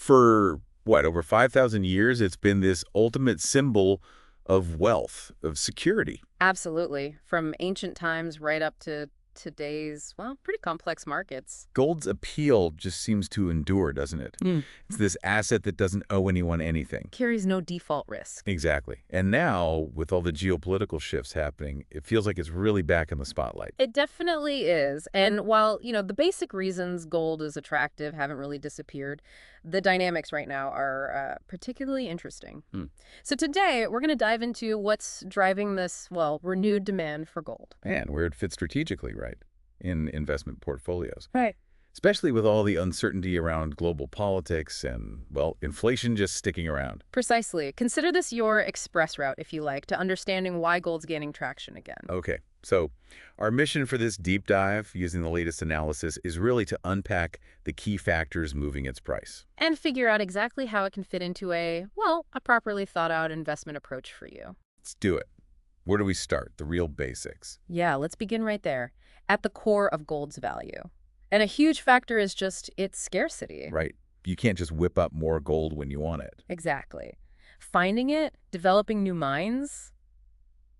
For, what, over 5,000 years, it's been this ultimate symbol of wealth, of security. Absolutely. From ancient times right up to today's, well, pretty complex markets. Gold's appeal just seems to endure, doesn't it? It's this asset that doesn't owe anyone anything. Carries no default risk. Exactly. And now, with all the geopolitical shifts happening, it feels like it's really back in the spotlight. It definitely is. And while, the basic reasons gold is attractive haven't really disappeared, the dynamics right now are particularly interesting. So today, we're going to dive into what's driving this, well, renewed demand for gold. And where it fits strategically, right, in investment portfolios. Right. Especially with all the uncertainty around global politics and, well, inflation just sticking around. Precisely. Consider this your express route, if you like, to understanding why gold's gaining traction again. Okay, so our mission for this deep dive, using the latest analysis, is really to unpack the key factors moving its price. And figure out exactly how it can fit into a properly thought out investment approach for you. Let's do it. Where do we start? The real basics. Yeah, let's begin right there, at the core of gold's value. And a huge factor is just its scarcity. Right. You can't just whip up more gold when you want it. Exactly. Finding it, developing new mines,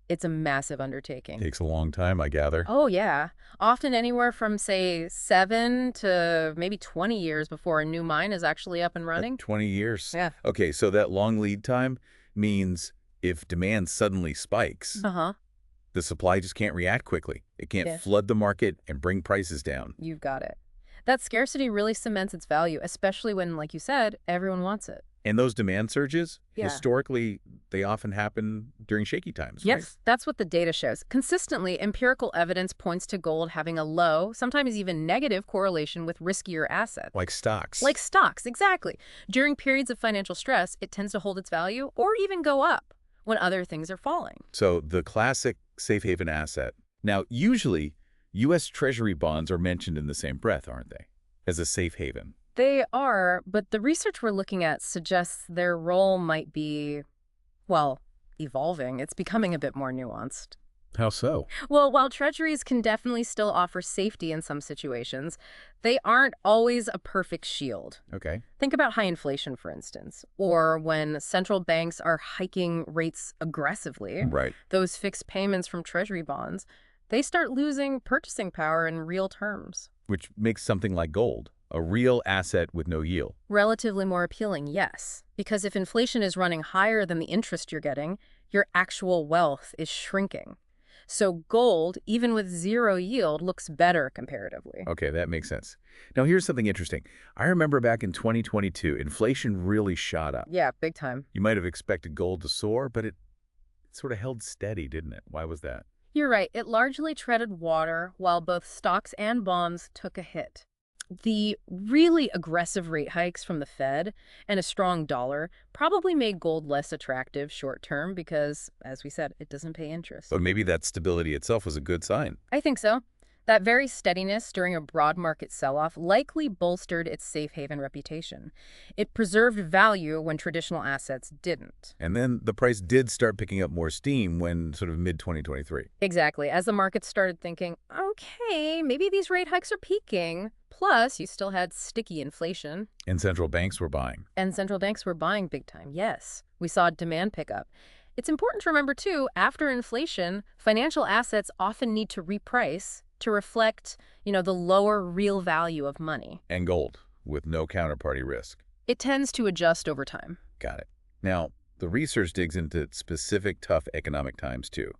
it's a massive undertaking. Takes a long time, I gather. Oh, yeah. Often anywhere from, say, 7 to maybe 20 years before a new mine is actually up and running. 20 years. Yeah. Okay, so that long lead time means if demand suddenly spikes, the supply just can't react quickly. It can't flood the market and bring prices down. You've got it. That scarcity really cements its value, especially when, like you said, everyone wants it. And those demand surges, historically, they often happen during shaky times, Yes, right? that's what the data shows. Consistently, empirical evidence points to gold having a low, sometimes even negative correlation with riskier assets. Like stocks. Like stocks, exactly. During periods of financial stress, it tends to hold its value or even go up when other things are falling. So the classic safe haven asset. Now, usually, U.S. Treasury bonds are mentioned in the same breath, aren't they? As a safe haven. They are, but the research we're looking at suggests their role might be, well, evolving. It's becoming a bit more nuanced. How so? Well, while treasuries can definitely still offer safety in some situations, they aren't always a perfect shield. Okay. Think about high inflation, for instance, or when central banks are hiking rates aggressively. Right. Those fixed payments from treasury bonds, they start losing purchasing power in real terms. Which makes something like gold a real asset with no yield. Relatively more appealing, yes. Because if inflation is running higher than the interest you're getting, your actual wealth is shrinking. So gold, even with zero yield, looks better comparatively. Okay, that makes sense. Now, here's something interesting. I remember back in 2022, inflation really shot up. Yeah, big time. You might have expected gold to soar, but it sort of held steady, didn't it? Why was that? You're right. It largely treaded water while both stocks and bonds took a hit. The really aggressive rate hikes from the Fed and a strong dollar probably made gold less attractive short term because, as we said, it doesn't pay interest. But maybe that stability itself was a good sign. I think so. That very steadiness during a broad market sell-off likely bolstered its safe haven reputation. It preserved value when traditional assets didn't. And then the price did start picking up more steam when sort of mid-2023. Exactly. As the market started thinking, okay, maybe these rate hikes are peaking. Plus, you still had sticky inflation. And central banks were buying. And central banks were buying big time, yes. We saw demand pick up. It's important to remember, too, after inflation, financial assets often need to reprice to reflect, the lower real value of money. And gold, with no counterparty risk. It tends to adjust over time. Got it. Now, the research digs into specific tough economic times, too.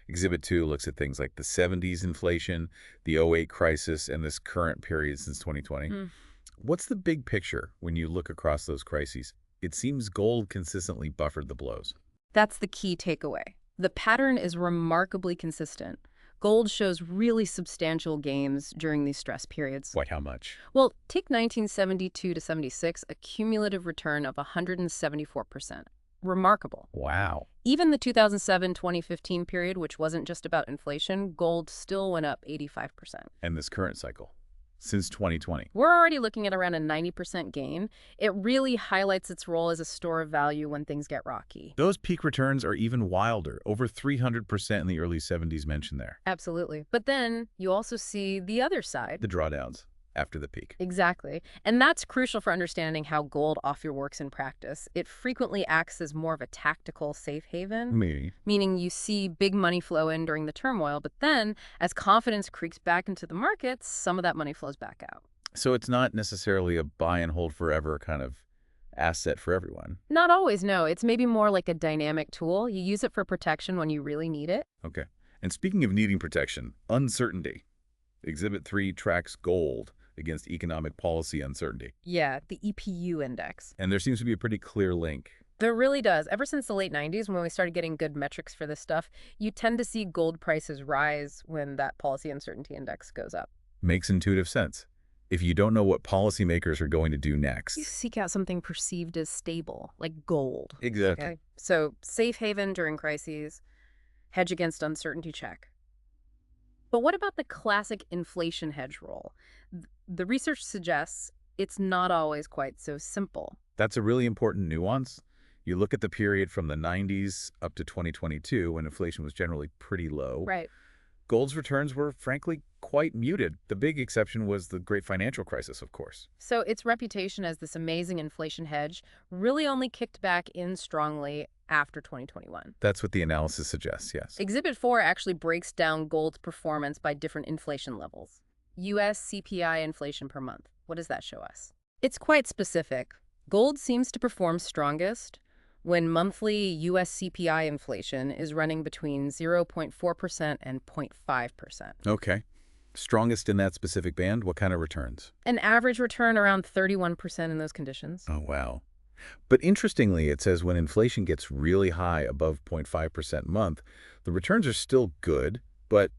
Exhibit 2 looks at things like the 70s inflation, the '08 crisis, and this current period since 2020. What's the big picture when you look across those crises? It seems gold consistently buffered the blows. That's the key takeaway. The pattern is remarkably consistent. Gold shows really substantial gains during these stress periods. Why, how much? Well, take 1972 to 76, a cumulative return of 174%. Remarkable. Wow. Even the 2007-2015 period, which wasn't just about inflation, gold still went up 85%. And this current cycle, since 2020. We're already looking at around a 90% gain. It really highlights its role as a store of value when things get rocky. Those peak returns are even wilder, over 300% in the early 70s mentioned there. Absolutely. But then you also see the other side. The drawdowns. after the peak. Exactly. And that's crucial for understanding how gold often works in practice. It frequently acts as more of a tactical safe haven, Maybe. meaning you see big money flow in during the turmoil, but then as confidence creeps back into the markets, some of that money flows back out. So it's not necessarily a buy and hold forever kind of asset for everyone. Not always, no. It's maybe more like a dynamic tool. You use it for protection when you really need it. Okay. And speaking of needing protection, uncertainty. Exhibit 3 tracks gold against economic policy uncertainty. Yeah, the EPU index. And there seems to be a pretty clear link. There really does. Ever since the late 90s, when we started getting good metrics for this stuff, you tend to see gold prices rise when that policy uncertainty index goes up. Makes intuitive sense. If you don't know what policymakers are going to do next. You seek out something perceived as stable, like gold. Exactly. Okay? So safe haven during crises, hedge against uncertainty check. But what about the classic inflation hedge role? The research suggests it's not always quite so simple. That's a really important nuance. You look at the period from the 90s up to 2022 when inflation was generally pretty low. Right. Gold's returns were, frankly, quite muted. The big exception was the great financial crisis, of course. So its reputation as this amazing inflation hedge really only kicked back in strongly after 2021. That's what the analysis suggests, yes. Exhibit 4 actually breaks down gold's performance by different inflation levels. U.S. CPI inflation per month. What does that show us? It's quite specific. Gold seems to perform strongest when monthly U.S. CPI inflation is running between 0.4% and 0.5%. Okay. Strongest in that specific band, what kind of returns? An average return around 31% in those conditions. Oh, wow. But interestingly, it says when inflation gets really high, above 0.5% a month, the returns are still good, but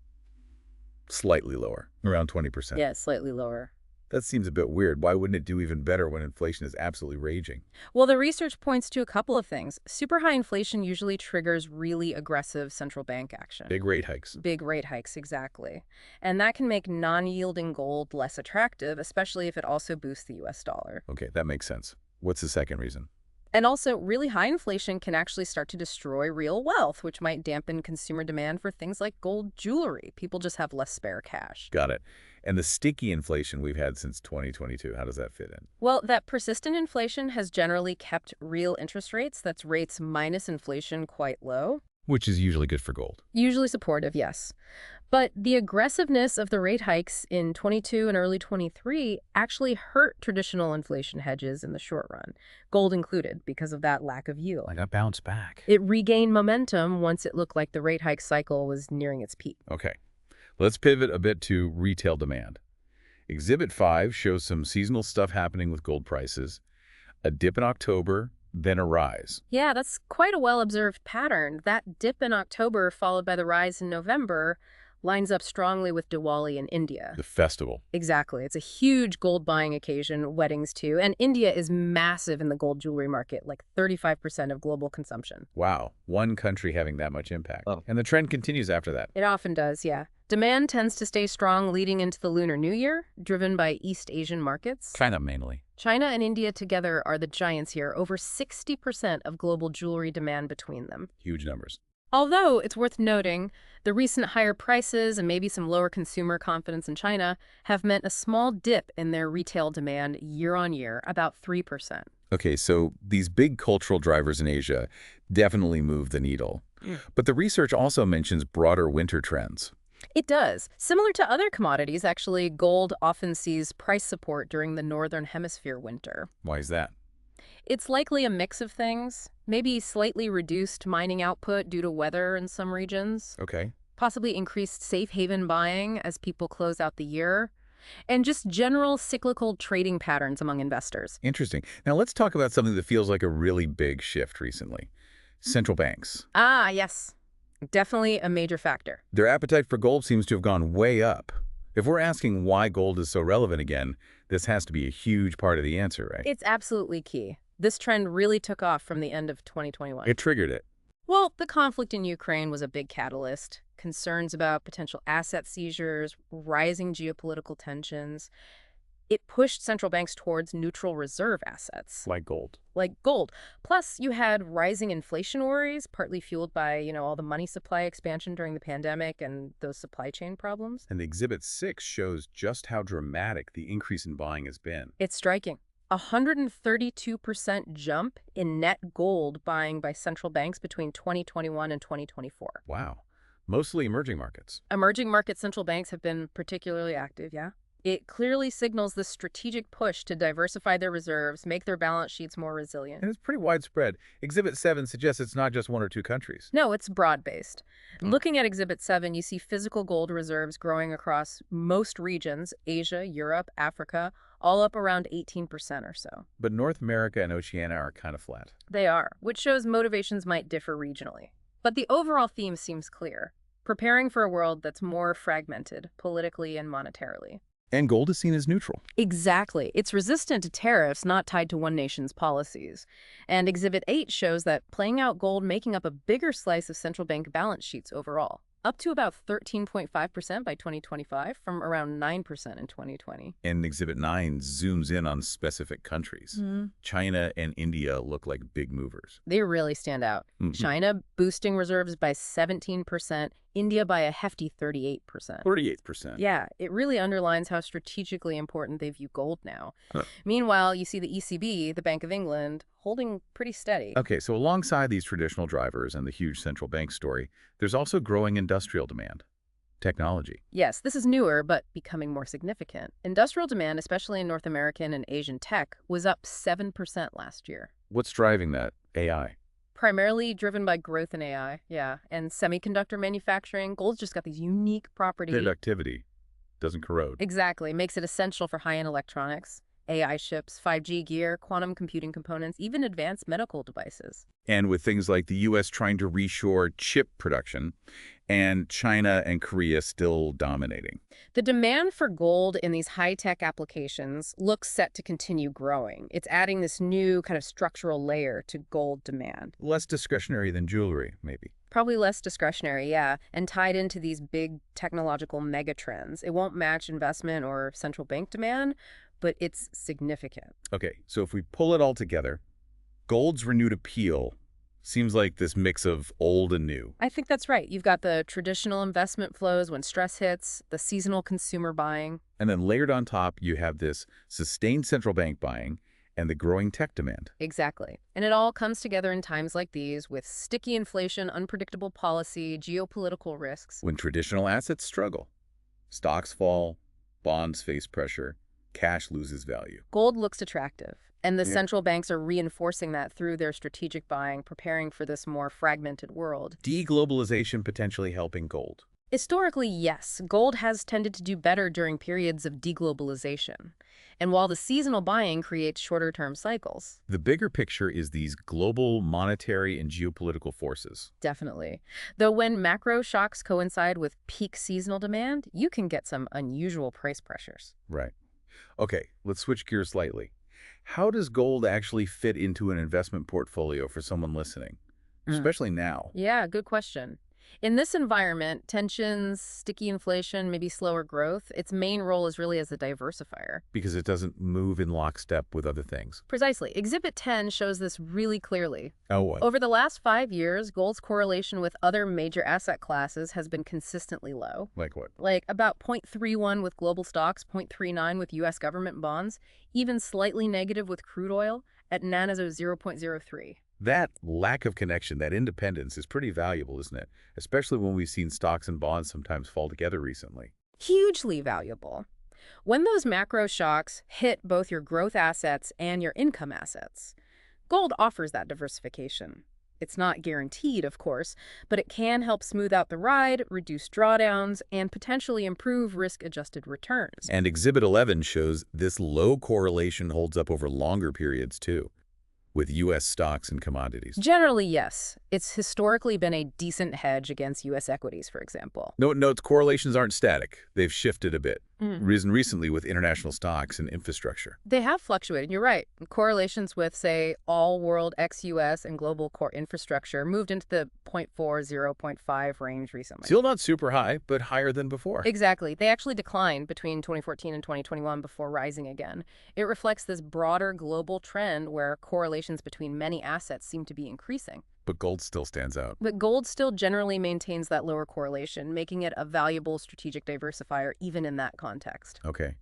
slightly lower, around 20%. Yeah, slightly lower. That seems a bit weird. Why wouldn't it do even better when inflation is absolutely raging? Well, the research points to a couple of things. Super high inflation usually triggers really aggressive central bank action. Big rate hikes. Big rate hikes, exactly. And that can make non-yielding gold less attractive, especially if it also boosts the U.S. dollar. Okay, that makes sense. What's the second reason? And also, really high inflation can actually start to destroy real wealth, which might dampen consumer demand for things like gold jewelry. People just have less spare cash. Got it. And the sticky inflation we've had since 2022, how does that fit in? Well, that persistent inflation has generally kept real interest rates, that's rates minus inflation, quite low. Which is usually good for gold. Usually supportive, yes. But the aggressiveness of the rate hikes in 22 and early 23 actually hurt traditional inflation hedges in the short run, gold included, because of that lack of yield. Like a bounce back. It regained momentum once it looked like the rate hike cycle was nearing its peak. Okay. Let's pivot a bit to retail demand. Exhibit 5 shows some seasonal stuff happening with gold prices, a dip in October, then a rise. Yeah, that's quite a well-observed pattern. That dip in October, followed by the rise in November, lines up strongly with Diwali in India. The festival. Exactly. It's a huge gold buying occasion, weddings too. And India is massive in the gold jewelry market, like 35% of global consumption. Wow, one country having that much impact. Oh. And the trend continues after that. It often does, yeah. Demand tends to stay strong leading into the Lunar New Year, driven by East Asian markets. China mainly. China and India together are the giants here, over 60% of global jewelry demand between them. Huge numbers. Although, it's worth noting, the recent higher prices and maybe some lower consumer confidence in China have meant a small dip in their retail demand year on year, about 3%. Okay, so these big cultural drivers in Asia definitely move the needle. But the research also mentions broader winter trends. It does. Similar to other commodities, actually, gold often sees price support during the Northern Hemisphere winter. Why is that? It's likely a mix of things, maybe slightly reduced mining output due to weather in some regions, Okay. possibly increased safe haven buying as people close out the year, and just general cyclical trading patterns among investors. Interesting. Now let's talk about something that feels like a really big shift recently. Central banks. Ah, yes. Definitely a major factor. Their appetite for gold seems to have gone way up. If we're asking why gold is so relevant again, this has to be a huge part of the answer, right? It's absolutely key. This trend really took off from the end of 2021. It triggered it. Well, the conflict in Ukraine was a big catalyst. Concerns about potential asset seizures, rising geopolitical tensions. It pushed central banks towards neutral reserve assets, Like gold. like gold. Plus, you had rising inflation worries, partly fueled by, all the money supply expansion during the pandemic and those supply chain problems. And Exhibit 6 shows just how dramatic the increase in buying has been. It's striking. 132% jump in net gold buying by central banks between 2021 and 2024. Wow. Mostly emerging markets. Emerging market central banks have been particularly active, yeah? It clearly signals the strategic push to diversify their reserves, make their balance sheets more resilient. And it's pretty widespread. Exhibit 7 suggests it's not just one or two countries. No, it's broad-based. Looking at Exhibit 7, you see physical gold reserves growing across most regions, Asia, Europe, Africa, all up around 18% or so. But North America and Oceania are kind of flat. They are, which shows motivations might differ regionally. But the overall theme seems clear: preparing for a world that's more fragmented, politically and monetarily. And gold is seen as neutral. Exactly. It's resistant to tariffs, not tied to one nation's policies. And Exhibit 8 shows that playing out gold making up a bigger slice of central bank balance sheets overall, up to about 13.5% by 2025 from around 9% in 2020. And Exhibit 9 zooms in on specific countries. China and India look like big movers. They really stand out. China boosting reserves by 17%, India by a hefty 38%. 38%. Yeah, it really underlines how strategically important they view gold now. Meanwhile, you see the ECB, the Bank of England, holding pretty steady. Okay, so alongside these traditional drivers and the huge central bank story, there's also growing industrial demand. Technology. Yes, this is newer, but becoming more significant. Industrial demand, especially in North American and Asian tech, was up 7% last year. What's driving that? AI. Primarily driven by growth in AI, yeah. And semiconductor manufacturing, gold's just got these unique properties. Conductivity. Doesn't corrode. Exactly. Makes it essential for high-end electronics, AI chips, 5G gear, quantum computing components, even advanced medical devices. And with things like the U.S. trying to reshore chip production and China and Korea still dominating. The demand for gold in these high-tech applications looks set to continue growing. It's adding this new kind of structural layer to gold demand. Less discretionary than jewelry, maybe. Probably less discretionary, yeah, and tied into these big technological megatrends. It won't match investment or central bank demand, but it's significant. Okay, so if we pull it all together, gold's renewed appeal seems like this mix of old and new. I think that's right. You've got the traditional investment flows when stress hits, the seasonal consumer buying. And then layered on top, you have this sustained central bank buying and the growing tech demand. Exactly. And it all comes together in times like these with sticky inflation, unpredictable policy, geopolitical risks. When traditional assets struggle, stocks fall, bonds face pressure, cash loses value. Gold looks attractive, and the central banks are reinforcing that through their strategic buying, preparing for this more fragmented world. Deglobalization potentially helping gold. Historically, yes, gold has tended to do better during periods of deglobalization. And while the seasonal buying creates shorter-term cycles. The bigger picture is these global monetary and geopolitical forces. Definitely. Though when macro shocks coincide with peak seasonal demand, you can get some unusual price pressures. Right. Okay, let's switch gears slightly. How does gold actually fit into an investment portfolio for someone listening, especially now? Yeah, good question. In this environment, tensions, sticky inflation, maybe slower growth, its main role is really as a diversifier. Because it doesn't move in lockstep with other things. Precisely. Exhibit 10 shows this really clearly. Oh, what? Over the last 5 years, gold's correlation with other major asset classes has been consistently low. Like what? Like about 0.31 with global stocks, 0.39 with U.S. government bonds, even slightly negative with crude oil at nanas of 0.03. That lack of connection, that independence, is pretty valuable, isn't it? Especially when we've seen stocks and bonds sometimes fall together recently. Hugely valuable. When those macro shocks hit both your growth assets and your income assets, gold offers that diversification. It's not guaranteed, of course, but it can help smooth out the ride, reduce drawdowns, and potentially improve risk-adjusted returns. And Exhibit 11 shows this low correlation holds up over longer periods, too, with U.S. stocks and commodities. Generally, yes. It's historically been a decent hedge against U.S. equities, for example. Note, correlations aren't static. They've shifted a bit. risen recently with international stocks and infrastructure. They have fluctuated, you're right. Correlations with, say, all world ex-US and global core infrastructure moved into the 0.4, 0.5 range recently. Still not super high, but higher than before. Exactly. They actually declined between 2014 and 2021 before rising again. It reflects this broader global trend where correlations between many assets seem to be increasing. But gold still stands out. But gold still generally maintains that lower correlation, making it a valuable strategic diversifier even in that context. Okay.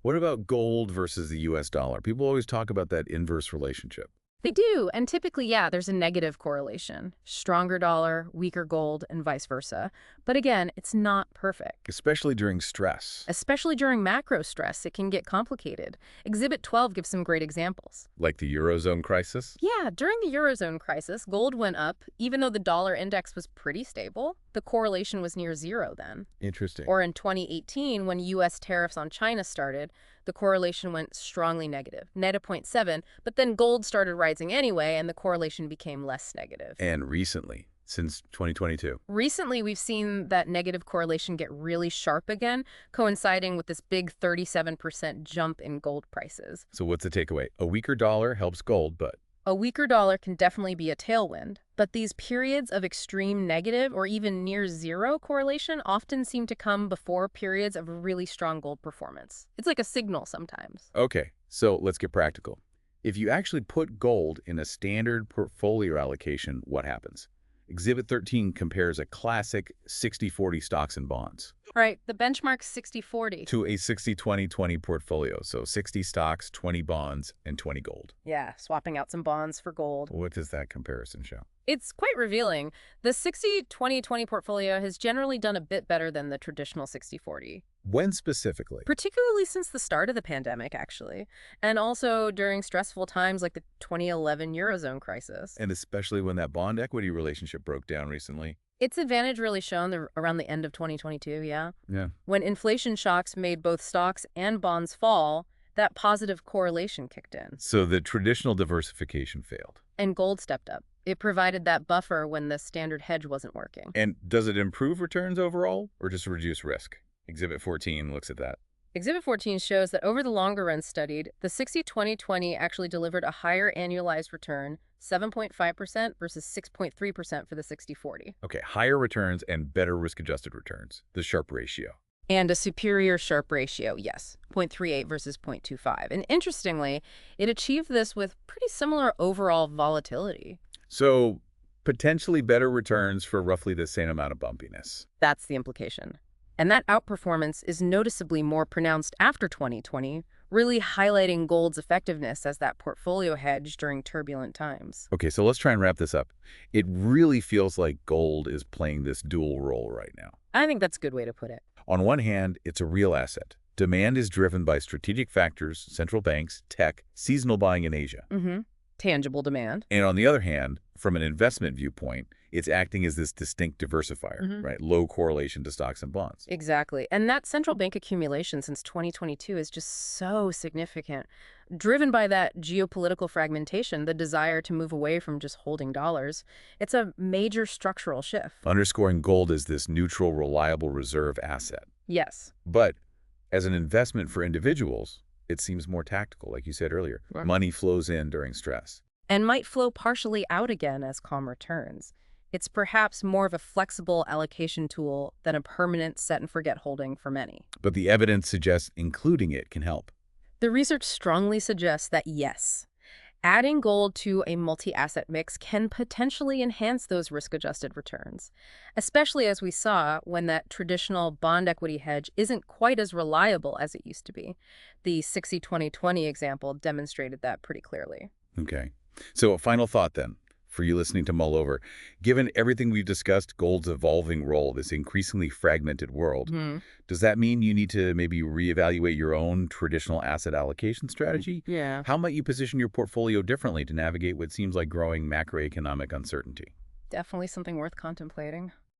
What about gold versus the US dollar? People always talk about that inverse relationship. They do, and typically, yeah, there's a negative correlation. Stronger dollar, weaker gold, and vice versa. But again, it's not perfect. Especially during stress. Especially during macro stress, it can get complicated. Exhibit 12 gives some great examples. Like the Eurozone crisis? Yeah, during the Eurozone crisis, gold went up, even though the dollar index was pretty stable. The correlation was near zero then. Interesting. Or in 2018, when U.S. tariffs on China started, the correlation went strongly negative, net of 0.7, but then gold started rising anyway, and the correlation became less negative. And recently, since 2022. Recently, we've seen that negative correlation get really sharp again, coinciding with this big 37% jump in gold prices. So what's the takeaway? A weaker dollar helps gold, but A weaker dollar can definitely be a tailwind, but these periods of extreme negative or even near zero correlation often seem to come before periods of really strong gold performance. It's like a signal sometimes. okay, so let's get practical. If you actually put gold in a standard portfolio allocation, what happens? Exhibit 13 compares a classic 60-40 stocks and bonds Right, the benchmark's 60-40. to a 60-20-20 portfolio. So 60 stocks, 20 bonds, and 20 gold. Yeah, swapping out some bonds for gold. What does that comparison show? It's quite revealing. The 60-20-20 portfolio has generally done a bit better than the traditional 60-40. When specifically? Particularly since the start of the pandemic, actually, and also during stressful times like the 2011 Eurozone crisis. And especially when that bond-equity relationship broke down recently. Its advantage really shown around the end of 2022, yeah? Yeah. When inflation shocks made both stocks and bonds fall, that positive correlation kicked in. So the traditional diversification failed. And gold stepped up. It provided that buffer when the standard hedge wasn't working. And does it improve returns overall or just reduce risk? Exhibit 14 looks at that. Exhibit 14 shows that over the longer run studied, the 60-20-20 actually delivered a higher annualized return, 7.5% versus 6.3% for the 60-40. Okay, higher returns and better risk-adjusted returns, the Sharpe ratio. And a superior Sharpe ratio, yes, 0.38 versus 0.25. And interestingly, it achieved this with pretty similar overall volatility. So potentially better returns for roughly the same amount of bumpiness. That's the implication. And that outperformance is noticeably more pronounced after 2020, really highlighting gold's effectiveness as that portfolio hedge during turbulent times. Okay, so let's try and wrap this up. It really feels like gold is playing this dual role right now. I think that's a good way to put it. On one hand, it's a real asset. Demand is driven by strategic factors, central banks, tech, seasonal buying in Asia. Tangible demand. And on the other hand, from an investment viewpoint, it's acting as this distinct diversifier, right? Low correlation to stocks and bonds. Exactly. And that central bank accumulation since 2022 is just so significant, driven by that geopolitical fragmentation, the desire to move away from just holding dollars. It's a major structural shift. Underscoring gold as this neutral, reliable reserve asset. Yes. But as an investment for individuals, it seems more tactical, like you said earlier. Right. Money flows in during stress. And might flow partially out again as calm returns. It's perhaps more of a flexible allocation tool than a permanent set-and-forget holding for many. But the evidence suggests including it can help. The research strongly suggests that yes, adding gold to a multi-asset mix can potentially enhance those risk-adjusted returns, especially as we saw when that traditional bond equity hedge isn't quite as reliable as it used to be. The 60-20-20 example demonstrated that pretty clearly. Okay. So a final thought then, for you listening to mull over. Given everything we've discussed, gold's evolving role, this increasingly fragmented world, does that mean you need to maybe reevaluate your own traditional asset allocation strategy? Yeah. How might you position your portfolio differently to navigate what seems like growing macroeconomic uncertainty? Definitely something worth contemplating.